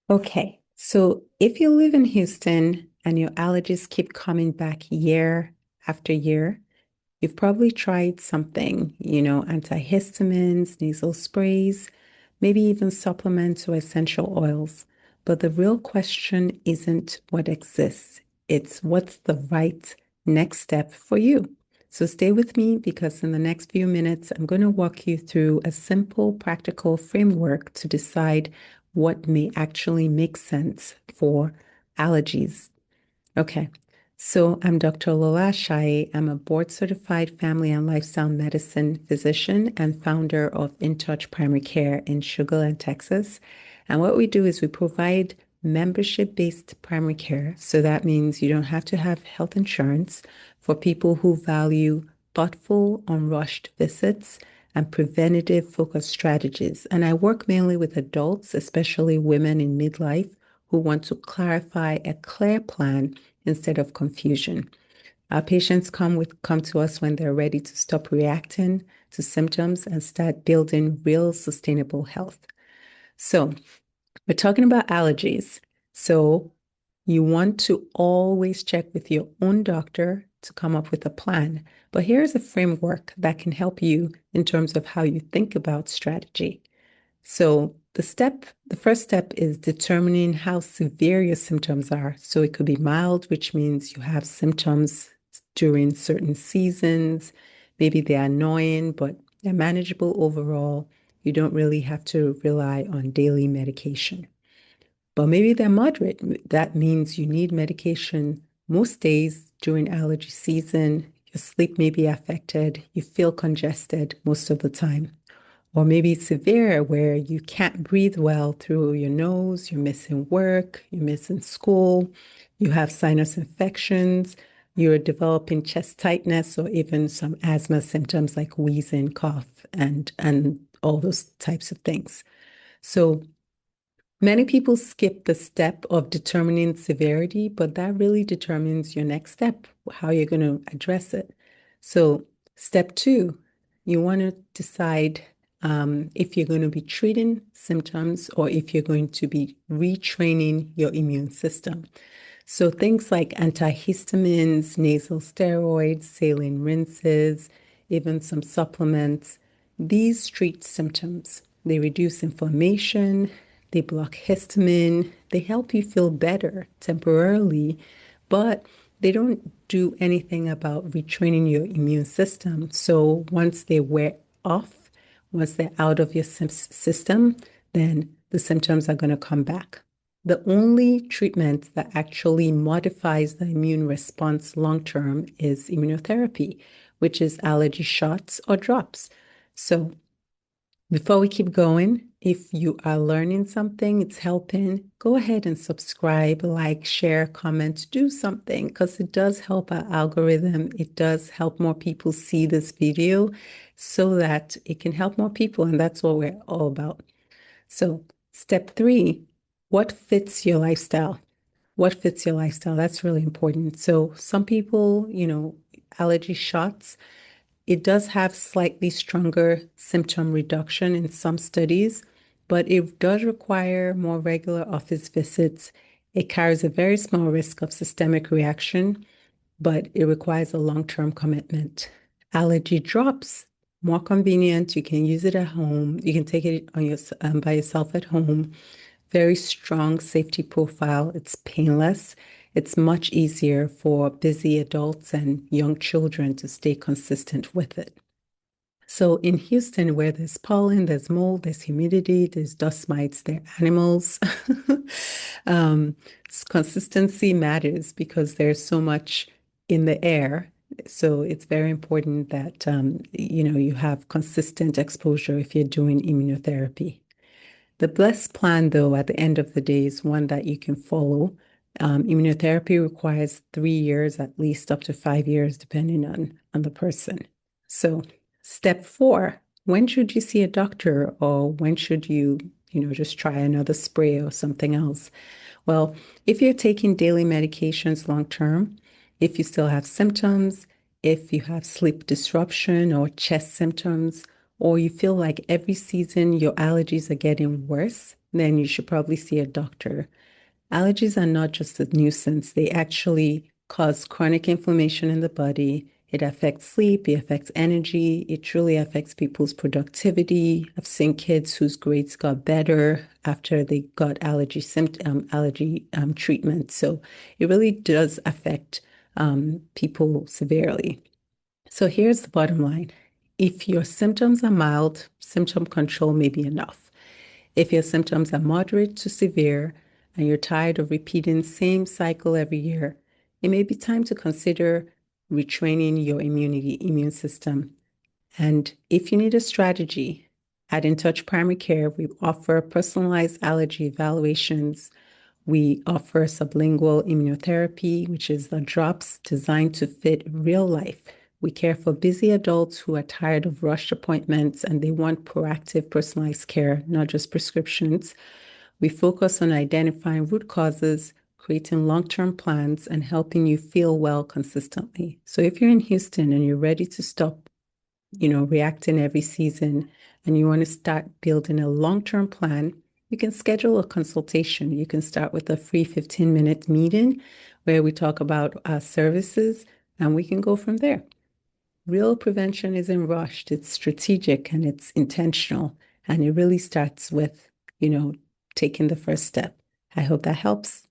Okay, so if you live in Houston and your allergies keep coming back year after year, you've probably tried something, antihistamines, nasal sprays, maybe even supplements or essential oils. But the real question isn't what exists, it's what's the right next step for you. So stay with me because in the next few minutes, I'm going to walk you through a simple, practical framework to decide what may actually make sense for allergies. Okay. So I'm Dr. Lola Ashaye. I'm a board certified family and lifestyle medicine physician and founder of InTouch Primary Care in Sugar Land, Texas. And what we do is we provide membership-based primary care. So that means you don't have to have health insurance for people who value thoughtful, unrushed visits and preventative focused strategies. And I work mainly with adults, especially women in midlife, who want to clarify a clear plan instead of confusion. Our patients come to us when they're ready to stop reacting to symptoms and start building real sustainable health. So, we're talking about allergies. So, you want to always check with your own doctor to come up with a plan. But here's a framework that can help you in terms of how you think about strategy. So the first step is determining how severe your symptoms are. So it could be mild, which means you have symptoms during certain seasons. Maybe they're annoying, but they're manageable overall. You don't really have to rely on daily medication. But maybe they're moderate. That means you need medication most days during allergy season. Your sleep may be affected. You feel congested most of the time. Or maybe it's severe where you can't breathe well through your nose, you're missing work, you're missing school, you have sinus infections, you're developing chest tightness or even some asthma symptoms like wheezing, cough, and all those types of things. So many people skip the step of determining severity, but that really determines your next step, how you're going to address it. So, step two, you want to decide if you're going to be treating symptoms or if you're going to be retraining your immune system. So, things like antihistamines, nasal steroids, saline rinses, even some supplements, these treat symptoms. They reduce inflammation, they block histamine, they help you feel better temporarily, but they don't do anything about retraining your immune system. So once they wear off, once they're out of your system, then the symptoms are going to come back. The only treatment that actually modifies the immune response long term is immunotherapy, which is allergy shots or drops. So before we keep going, if you are learning something, it's helping, go ahead and subscribe, like, share, comment, do something because it does help our algorithm. It does help more people see this video so that it can help more people. And that's what we're all about. So, step three, what fits your lifestyle? What fits your lifestyle? That's really important. So, some people, allergy shots. It does have slightly stronger symptom reduction in some studies, but it does require more regular office visits. It carries a very small risk of systemic reaction, but it requires a long-term commitment. Allergy drops, more convenient. You can use it at home. You can take it by yourself at home. Very strong safety profile. It's painless. It's much easier for busy adults and young children to stay consistent with it. So in Houston, where there's pollen, there's mold, there's humidity, there's dust mites, there are animals. um, Consistency matters because there's so much in the air. So it's very important that you have consistent exposure if you're doing immunotherapy. The best plan, though, at the end of the day, is one that you can follow. Immunotherapy requires 3 years, at least up to 5 years, depending on the person. So, step four, when should you see a doctor or when should you, just try another spray or something else? Well, if you're taking daily medications long term, if you still have symptoms, if you have sleep disruption or chest symptoms, or you feel like every season your allergies are getting worse, then you should probably see a doctor. Allergies are not just a nuisance, they actually cause chronic inflammation in the body. It affects sleep, it affects energy, it truly affects people's productivity. I've seen kids whose grades got better after they got allergy treatment. So it really does affect people severely. So here's the bottom line. If your symptoms are mild, symptom control may be enough. If your symptoms are moderate to severe and you're tired of repeating the same cycle every year, it may be time to consider retraining your immune system. And if you need a strategy, at InTouch Primary Care, we offer personalized allergy evaluations. We offer sublingual immunotherapy, which is the drops designed to fit real life. We care for busy adults who are tired of rushed appointments and they want proactive, personalized care, not just prescriptions. We focus on identifying root causes, creating long-term plans, and helping you feel well consistently. So if you're in Houston and you're ready to stop, reacting every season and you want to start building a long-term plan, you can schedule a consultation. You can start with a free 15-minute meeting where we talk about our services and we can go from there. Real prevention isn't rushed, it's strategic and it's intentional. And it really starts with, taking the first step. I hope that helps.